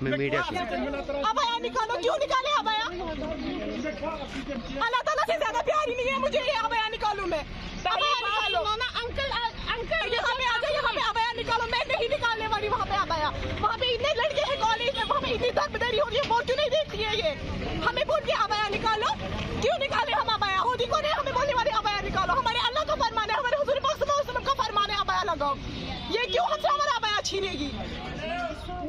Media abaya निकालो, क्यों निकाले अबाया? अल्लाह ताला से ज्यादा प्यारी नहीं है मुझे ये अबाया निकालूं मैं? अबाया निकालो ना अंकल, यहाँ पे आ जाओ, यहाँ पे अबाया निकालो। मैं नहीं निकालने वाली वहाँ पे अबाया। वहाँ पे इतने लड़के हैं कॉलेज में, वहाँ पे इतनी दरबदरी हो रही है, वो क्यों नहीं देखती है ये? हमें बोल के अबाया निकालो, क्यों निकाले हम अबाया? होती कौन है हमें बोलने वाली अबाया निकालो? हमारे अल्लाह का फरमान है, हमारे हुजूर पाक सल्लल्लाहु अलैहि वसल्लम का फरमान है अबाया लगाओ। ये क्यों हमसे हमारा अबाया छीनेगी?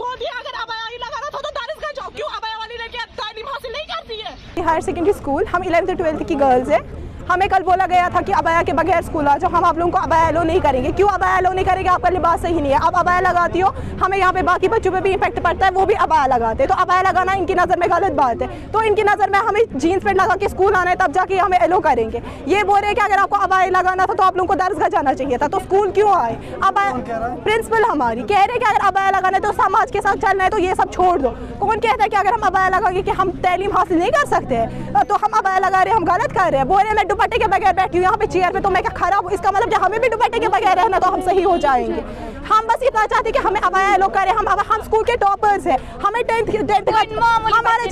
बोल दिया अगर अबाया ही लगाना था तो दारिसगाह जाओ, क्यों अबाया वाली लड़की तालीम हासिल नहीं करती है? हायर सेकेंडरी स्कूल, हम 11th 12th की गर्ल्स हैं। हमें कल बोला गया था कि अबाया के बगैर स्कूल आ जाओ, हम आप लोगों को अबाया अलो नहीं करेंगे। क्यों अबाया अलो नहीं करेंगे? आपका लिबास सही नहीं है, आप अबाया लगाती हो, हमें यहाँ पे बाकी बच्चों पे भी इफेक्ट पड़ता है, वो भी अबाया लगाते हैं। तो अबाया लगाना इनकी नज़र में गलत बात है। तो इनकी नज़र में हमें जीन्स पैंट लगा के स्कूल आना है, तब जाके हमें अलो करेंगे। ये बोल रहे हैं कि अगर आपको अबाया लगाना था तो आप लोगों को दरसगाह जाना चाहिए था, तो स्कूल क्यों आए? अबाया प्रिंसिपल हमारी कह रहे हैं कि अगर अबाया लगाना है तो समाज के साथ चलना है तो ये सब छोड़ दो। कौन कहता है कि अगर हम अबाया लगाएंगे कि हम तालीम हासिल नहीं कर सकते हैं? तो हम अबाया लगा रहे हैं, हम गलत कर रहे हैं। बोल रहे हैं मैं दुपट्टे के बगैर बैठी हूँ यहाँ पे चेयर पे, तो मैं क्या खराब हूँ? इसका मतलब कि हमें भी दुपट्टे के बगैर रहना तो हम सही हो जाएंगे। हम बस इतना चाहते हैं कि हमें अबाया अलो करें। हम स्कूल के टॉपर्स हैं, हमें हमारा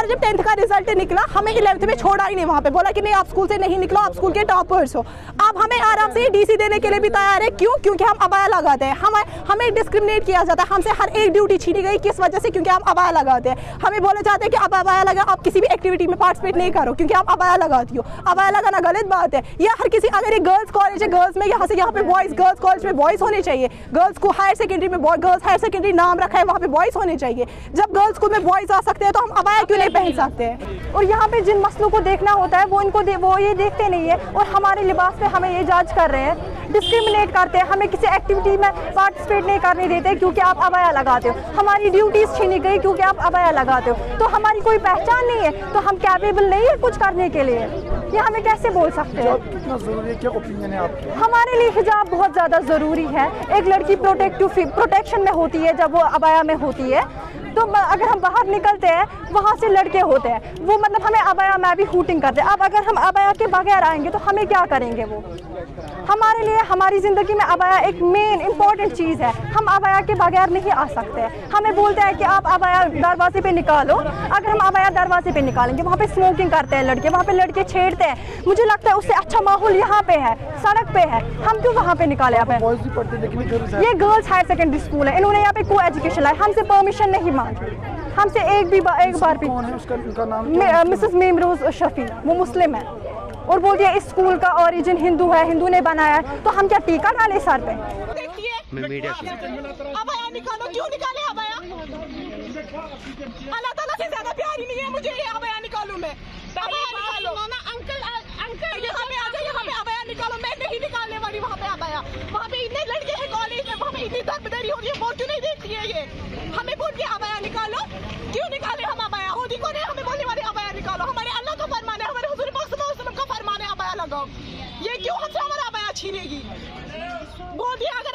जब 10th का रिजल्ट निकला, हमें 11th में छोड़ा ही नहीं। वहाँ पे बोला कि नहीं आप स्कूल से नहीं निकलो, आप स्कूल के टॉपर्स हो। अब हमें आराम से डीसी देने के लिए भी तैयार है। क्यों? क्योंकि हम अबाया लगाते हैं। हमें डिस्क्रिमिनेट किया जाता है, हमसे हर एक ड्यूटी छीनी गई। किस वजह से? क्योंकि हम अबाया लगाते हैं। हमें बोले जाते हैं कि अब अबाया लगा, आप किसी भी एक्टिविटी में पार्टिसिपेट नहीं करो क्योंकि आप अबाया लगाती हो। अबाया लगाना गलत बात है। या हर किसी, अगर एक गर्ल्स कॉलेज है, गर्ल्स में यहाँ से यहाँ पे बॉयज़, गर्ल्स कॉलेज में बॉयज़ होने चाहिए। गर्ल्स को हायर सेकेंडरी में गर्ल्स हायर सेकेंडरी नाम रखा है, वहाँ पे बॉयज़ होने चाहिए। जब गर्ल्स स्कूल में बॉयज़ आ सकते हैं तो हम अबाया क्यों नहीं पहन सकते हैं? और यहाँ पे जिन मसलों को देखना होता है वो वो ये देखते नहीं है, और हमारे लिबास पे हमें ये जज कर रहे हैं, डिस्क्रिमिनेट करते हैं, हमें किसी एक्टिविटी में पार्टिसिपेट नहीं करने देते क्योंकि आप अबाया लगाते हो। हमारी ड्यूटीज़ छीनी गई क्योंकि आप अबाया लगाते हो। तो हमारी कोई पहचान नहीं है, तो हम कैपेबल नहीं है कुछ करने के लिए। ये हमें कैसे बोल सकते हैं? कितना ज़रूरी है, क्या ओपिनियन है आपका? हमारे लिए हिजाब बहुत ज़्यादा ज़रूरी है। एक लड़की प्रोटेक्शन में होती है जब वो अबाया में होती है। तो अगर हम बाहर निकलते हैं, वहाँ से लड़के होते हैं, वो मतलब हमें अबाया में भी हूटिंग करते हैं। अब अगर हम अबाया के बगैर आएंगे तो हमें क्या करेंगे वो? हमारे लिए हमारी ज़िंदगी में अबाया एक मेन इंपॉर्टेंट चीज़ है। हम अबाया के बगैर नहीं आ सकते। हमें बोलते हैं कि आप अबाया दरवाजे पे निकालो। अगर हम अबाया दरवाजे पे निकालेंगे, वहाँ पे स्मोकिंग करते हैं लड़के, वहाँ पे लड़के छेड़ते हैं। मुझे लगता है उससे अच्छा माहौल यहाँ पे है, सड़क पे है। हम क्यों वहाँ पे निकाले? आप ये गर्ल्स हायर सेकेंडरी स्कूल है, इन्होंने यहाँ पे को एजुकेशन लाया, हमसे परमिशन नहीं मांगी। हमसे एक बार भी। मिसेस मेमरोज शफी, वो मुस्लिम है, और बोलती है इस स्कूल का ओरिजिन हिंदू है, हिंदू ने बनाया है। तो हम क्या टीका डाले सर पे? मीडिया अबाया निकालो, क्यों निकाले अबाया? अल्लाह ताला से ज्यादा प्यारी नहीं है मुझे ये अबाया निकालूं मैं? अबाया निकालो ना अंकल, यहाँ पे आ जाओ, यहाँ पे अबाया निकालो। मैं नहीं निकालने वाली वहाँ पे अबाया। वहाँ पे इतने लड़के हैं कॉलेज में, वहाँ पे इतनी दरबदरी हो रही है, वो क्यों नहीं देखती है ये? हमें बोल के अबाया निकालो, क्यों निकाले हम अबाया? होती कौन है हमें बोलने वाली अबाया निकालो? हमारे अल्लाह का फरमान है, हमारे हुजूर पाक सल्लल्लाहु अलैहि वसल्लम का फरमान है अबाया लगाओ। ये क्यों हमसे हमारा अबाया छीनेगी? बोल दिया अगर